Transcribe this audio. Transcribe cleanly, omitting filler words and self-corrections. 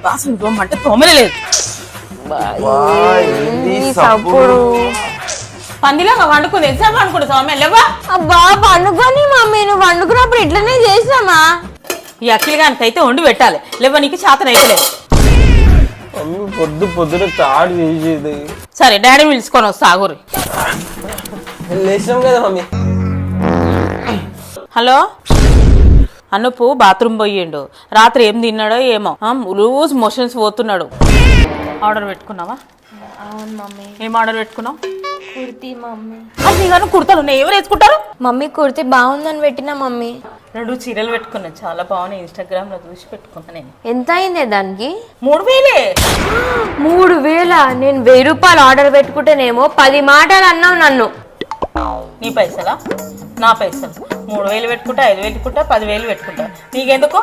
బాసం తోమంటే తోమలేదు పందిలాగా వండుకుంది exam వండుకుంటు సోమె లేవా అబ్బా పండుకొని మమ్మీ నువ్వు వండుకున్నప్పుడు ఇట్లనే చేసినామా ఈ అఖిల్ అయితే వండి పెట్టాలి లేవా నీకు చేతన అయితే లేదు పొద్దున చాడు చేసేది సరే డాడీ పిలుచుకొని వస్తా ఆగురి లేచినాం కదా మమ్మీ హలో అనుపు బాత్రూమ్ పోయిండు రాత్రి ఏం తిన్నాడో ఏమో లూజ్ మోషన్స్ పోతున్నాడు ఆర్డర్ పెట్టుకున్నావా అవును మమ్మీ ఏం ఆర్డర్ పెట్టుకున్నావు కుర్తీ మమ్మీ అది కానీ కుర్తాలు ఉన్నాయి ఎవరు వేసుకుంటారు మమ్మీ కుర్తీ బాగుందని పెట్టినా మమ్మీ 2 చీరలు పెట్టుకున్నా చాలా బాగున్నాయి ఇన్స్టాగ్రామ్ లో చూసి పెట్టుకున్నా నేను ఎంత అయిందే దానికి 3000 3000 నేను 1000 రూపాయలు ఆర్డర్ పెట్టుకుంటేనేమో 10 మాటలు అన్నావు నన్ను నీ పైసలా నా పైసలు 3000 పెట్టుకుంటా 5000 పెట్టుకుంటా 10,000 పెట్టుకుంటా నీకెందుకు